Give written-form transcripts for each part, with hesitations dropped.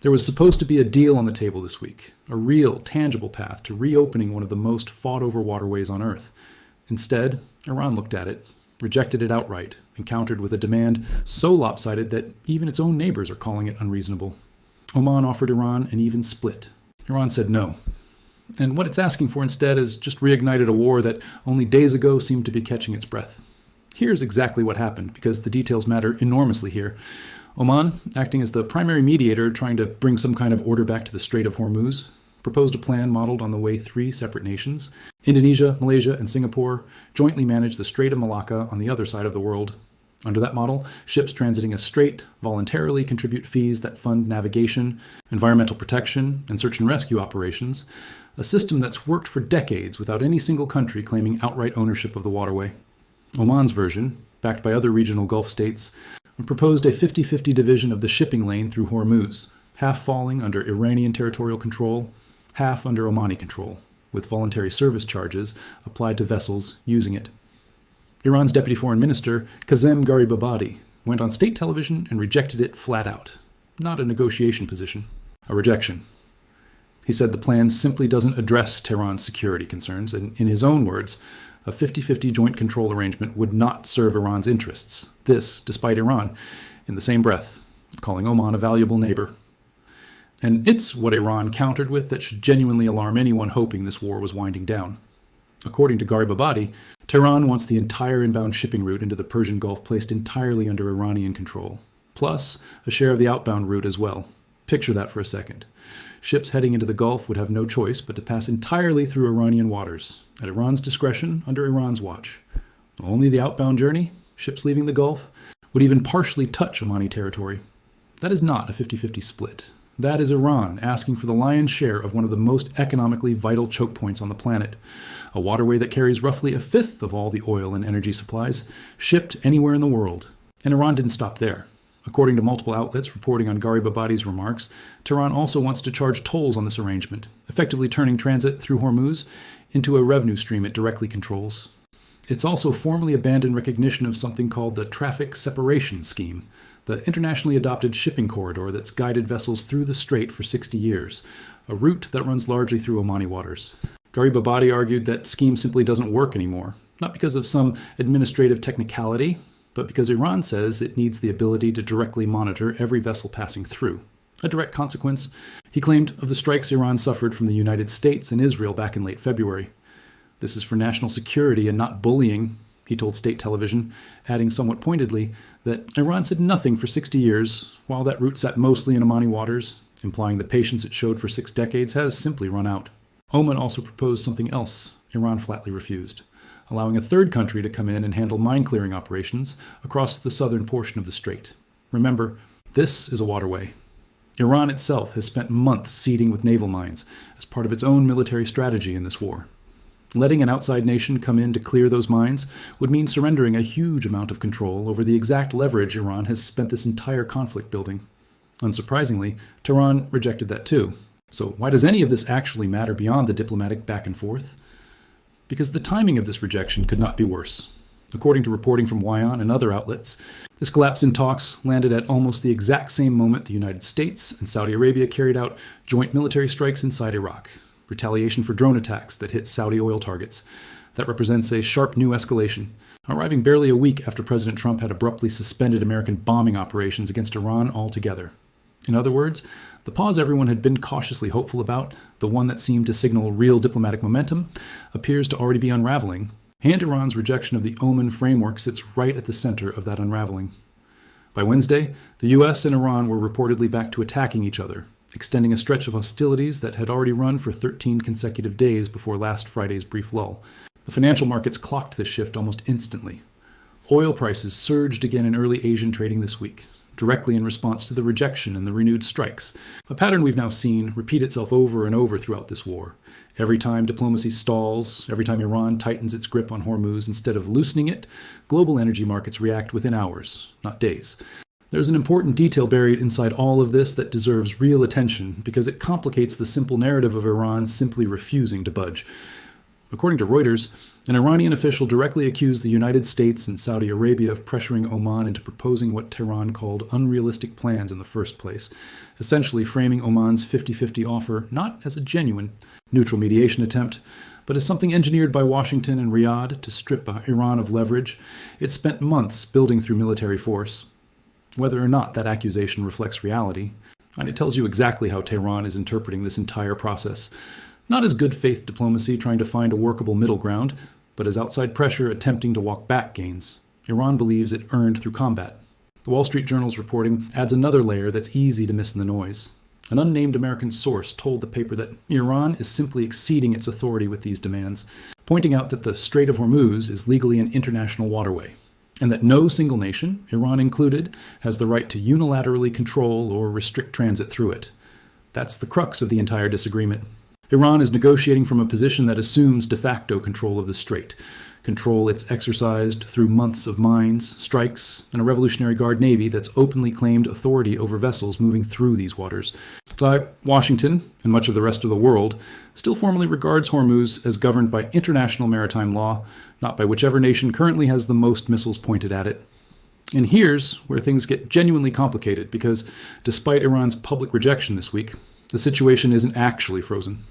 There was supposed to be a deal on the table this week, a real, tangible path to reopening one of the most fought-over waterways on Earth. Instead, Iran looked at it, rejected it outright, and countered with a demand so lopsided that even its own neighbors are calling it unreasonable. Oman offered Iran an even split. Iran said no. And what it's asking for instead has just reignited a war that only days ago seemed to be catching its breath. Here's exactly what happened, because the details matter enormously here. Oman, acting as the primary mediator trying to bring some kind of order back to the Strait of Hormuz, proposed a plan modeled on the way three separate nations, Indonesia, Malaysia, and Singapore, jointly manage the Strait of Malacca on the other side of the world. Under that model, ships transiting a strait voluntarily contribute fees that fund navigation, environmental protection, and search and rescue operations, a system that's worked for decades without any single country claiming outright ownership of the waterway. Oman's version, backed by other regional Gulf states, proposed a 50-50 division of the shipping lane through Hormuz, half falling under Iranian territorial control, half under Omani control, with voluntary service charges applied to vessels using it. Iran's deputy foreign minister, Kazem Garibabadi, went on state television and rejected it flat out. Not a negotiation position, a rejection. He said the plan simply doesn't address Tehran's security concerns, and in his own words, a 50-50 joint control arrangement would not serve Iran's interests. This, despite Iran, in the same breath, calling Oman a valuable neighbor. And it's what Iran countered with that should genuinely alarm anyone hoping this war was winding down. According to Garibabadi, Tehran wants the entire inbound shipping route into the Persian Gulf placed entirely under Iranian control, plus a share of the outbound route as well. Picture that for a second. Ships heading into the Gulf would have no choice but to pass entirely through Iranian waters, at Iran's discretion, under Iran's watch. Only the outbound journey, ships leaving the Gulf, would even partially touch Omani territory. That is not a 50-50 split. That is Iran asking for the lion's share of one of the most economically vital choke points on the planet, a waterway that carries roughly a fifth of all the oil and energy supplies shipped anywhere in the world. And Iran didn't stop there. According to multiple outlets reporting on Garibabadi's remarks, Tehran also wants to charge tolls on this arrangement, effectively turning transit through Hormuz into a revenue stream it directly controls. It's also formally abandoned recognition of something called the Traffic Separation Scheme, the internationally adopted shipping corridor that's guided vessels through the strait for 60 years, a route that runs largely through Omani waters. Garibabadi argued that scheme simply doesn't work anymore, not because of some administrative technicality, but because Iran says it needs the ability to directly monitor every vessel passing through. A direct consequence, he claimed, of the strikes Iran suffered from the United States and Israel back in late February. This is for national security and not bullying, he told state television, adding somewhat pointedly that Iran said nothing for 60 years, while that route sat mostly in Omani waters, implying the patience it showed for 6 decades has simply run out. Oman also proposed something else Iran flatly refused, allowing a third country to come in and handle mine-clearing operations across the southern portion of the strait. Remember, this is a waterway. Iran itself has spent months seeding with naval mines as part of its own military strategy in this war. Letting an outside nation come in to clear those mines would mean surrendering a huge amount of control over the exact leverage Iran has spent this entire conflict building. Unsurprisingly, Tehran rejected that too. So why does any of this actually matter beyond the diplomatic back and forth? Because the timing of this rejection could not be worse. According to reporting from Wyon and other outlets, this collapse in talks landed at almost the exact same moment the United States and Saudi Arabia carried out joint military strikes inside Iraq, retaliation for drone attacks that hit Saudi oil targets. That represents a sharp new escalation, arriving barely a week after President Trump had abruptly suspended American bombing operations against Iran altogether. In other words, the pause everyone had been cautiously hopeful about, the one that seemed to signal real diplomatic momentum, appears to already be unraveling, and Iran's rejection of the Oman framework sits right at the center of that unraveling. By Wednesday, the US and Iran were reportedly back to attacking each other, extending a stretch of hostilities that had already run for 13 consecutive days before last Friday's brief lull. The financial markets clocked this shift almost instantly. Oil prices surged again in early Asian trading this week, directly in response to the rejection and the renewed strikes, a pattern we've now seen repeat itself over and over throughout this war. Every time diplomacy stalls, every time Iran tightens its grip on Hormuz instead of loosening it, global energy markets react within hours, not days. There's an important detail buried inside all of this that deserves real attention because it complicates the simple narrative of Iran simply refusing to budge. According to Reuters, An Iranian official directly accused the United States and Saudi Arabia of pressuring Oman into proposing what Tehran called unrealistic plans in the first place, essentially framing Oman's 50-50 offer not as a genuine neutral mediation attempt, but as something engineered by Washington and Riyadh to strip Iran of leverage it spent months building through military force. Whether or not that accusation reflects reality, and it tells you exactly how Tehran is interpreting this entire process, not as good faith diplomacy trying to find a workable middle ground, but as outside pressure attempting to walk back gains Iran believes it earned through combat. The Wall Street Journal's reporting adds another layer that's easy to miss in the noise. An unnamed American source told the paper that Iran is simply exceeding its authority with these demands, pointing out that the Strait of Hormuz is legally an international waterway, and that no single nation, Iran included, has the right to unilaterally control or restrict transit through it. That's the crux of the entire disagreement. Iran is negotiating from a position that assumes de facto control of the strait, control it's exercised through months of mines, strikes, and a Revolutionary Guard Navy that's openly claimed authority over vessels moving through these waters. But Washington, and much of the rest of the world, still formally regards Hormuz as governed by international maritime law, not by whichever nation currently has the most missiles pointed at it. And here's where things get genuinely complicated, because despite Iran's public rejection this week, the situation isn't actually frozen.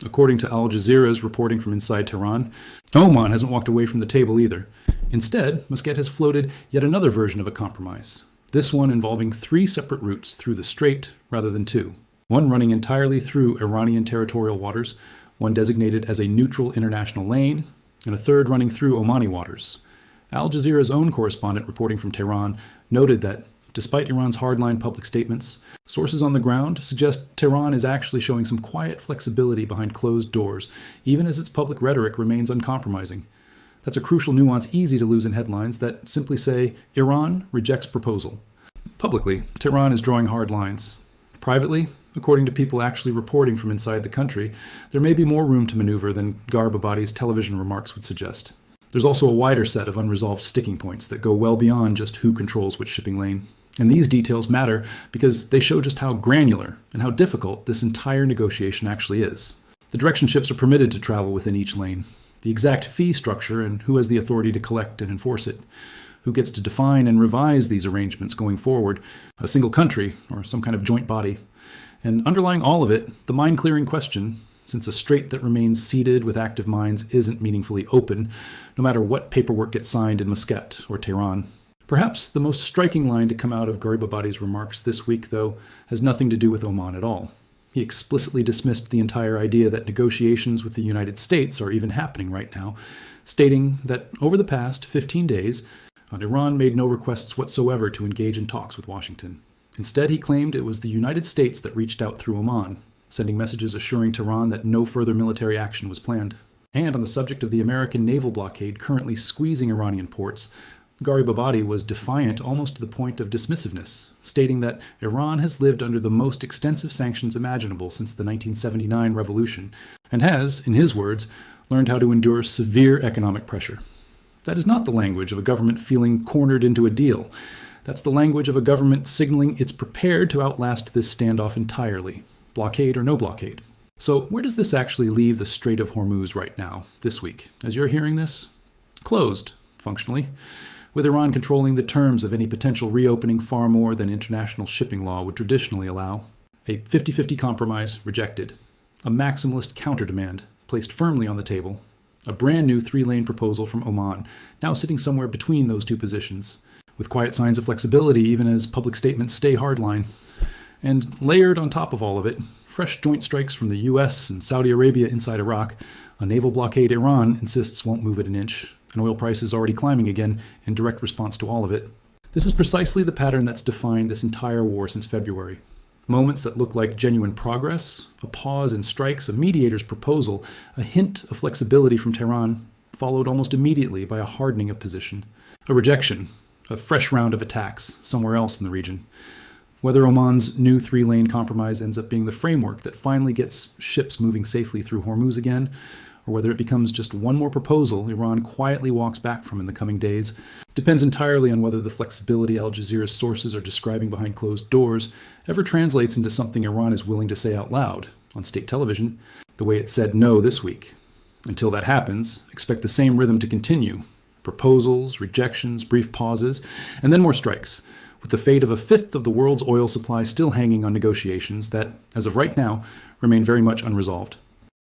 According to Al Jazeera's reporting from inside Tehran, Oman hasn't walked away from the table either. Instead, Muscat has floated yet another version of a compromise, this one involving 3 separate routes through the strait rather than 2. One running entirely through Iranian territorial waters, one designated as a neutral international lane, and a third running through Omani waters. Al Jazeera's own correspondent reporting from Tehran noted that, despite Iran's hardline public statements, sources on the ground suggest Tehran is actually showing some quiet flexibility behind closed doors, even as its public rhetoric remains uncompromising. That's a crucial nuance easy to lose in headlines that simply say, Iran rejects proposal. Publicly, Tehran is drawing hard lines. Privately, according to people actually reporting from inside the country, there may be more room to maneuver than Gharibabadi's television remarks would suggest. There's also a wider set of unresolved sticking points that go well beyond just who controls which shipping lane. And these details matter because they show just how granular and how difficult this entire negotiation actually is. The direction ships are permitted to travel within each lane, the exact fee structure and who has the authority to collect and enforce it, who gets to define and revise these arrangements going forward, a single country or some kind of joint body. And underlying all of it, the mine-clearing question, since a strait that remains seeded with active mines isn't meaningfully open, no matter what paperwork gets signed in Muscat or Tehran. Perhaps the most striking line to come out of Gharibabadi's remarks this week, though, has nothing to do with Oman at all. He explicitly dismissed the entire idea that negotiations with the United States are even happening right now, stating that over the past 15 days, Iran made no requests whatsoever to engage in talks with Washington. Instead, he claimed it was the United States that reached out through Oman, sending messages assuring Tehran that no further military action was planned. And on the subject of the American naval blockade currently squeezing Iranian ports, Gharibabadi was defiant almost to the point of dismissiveness, stating that Iran has lived under the most extensive sanctions imaginable since the 1979 revolution, and has, in his words, learned how to endure severe economic pressure. That is not the language of a government feeling cornered into a deal. That's the language of a government signaling it's prepared to outlast this standoff entirely, blockade or no blockade. So where does this actually leave the Strait of Hormuz right now, this week? As you're hearing this? Closed, functionally, with Iran controlling the terms of any potential reopening far more than international shipping law would traditionally allow. A 50-50 compromise rejected. A maximalist counter-demand placed firmly on the table. A brand new 3-lane proposal from Oman, now sitting somewhere between those two positions, with quiet signs of flexibility even as public statements stay hardline. And layered on top of all of it, fresh joint strikes from the US and Saudi Arabia inside Iraq, a naval blockade Iran insists won't move it an inch, and oil prices already climbing again in direct response to all of it. This is precisely the pattern that's defined this entire war since February. Moments that look like genuine progress, a pause in strikes, a mediator's proposal, a hint of flexibility from Tehran, followed almost immediately by a hardening of position, a rejection, a fresh round of attacks somewhere else in the region. Whether Oman's new 3-lane compromise ends up being the framework that finally gets ships moving safely through Hormuz again, or whether it becomes just one more proposal Iran quietly walks back from in the coming days, depends entirely on whether the flexibility Al Jazeera's sources are describing behind closed doors ever translates into something Iran is willing to say out loud, on state television, the way it said no this week. Until that happens, expect the same rhythm to continue: proposals, rejections, brief pauses, and then more strikes, with the fate of a fifth of the world's oil supply still hanging on negotiations that, as of right now, remain very much unresolved.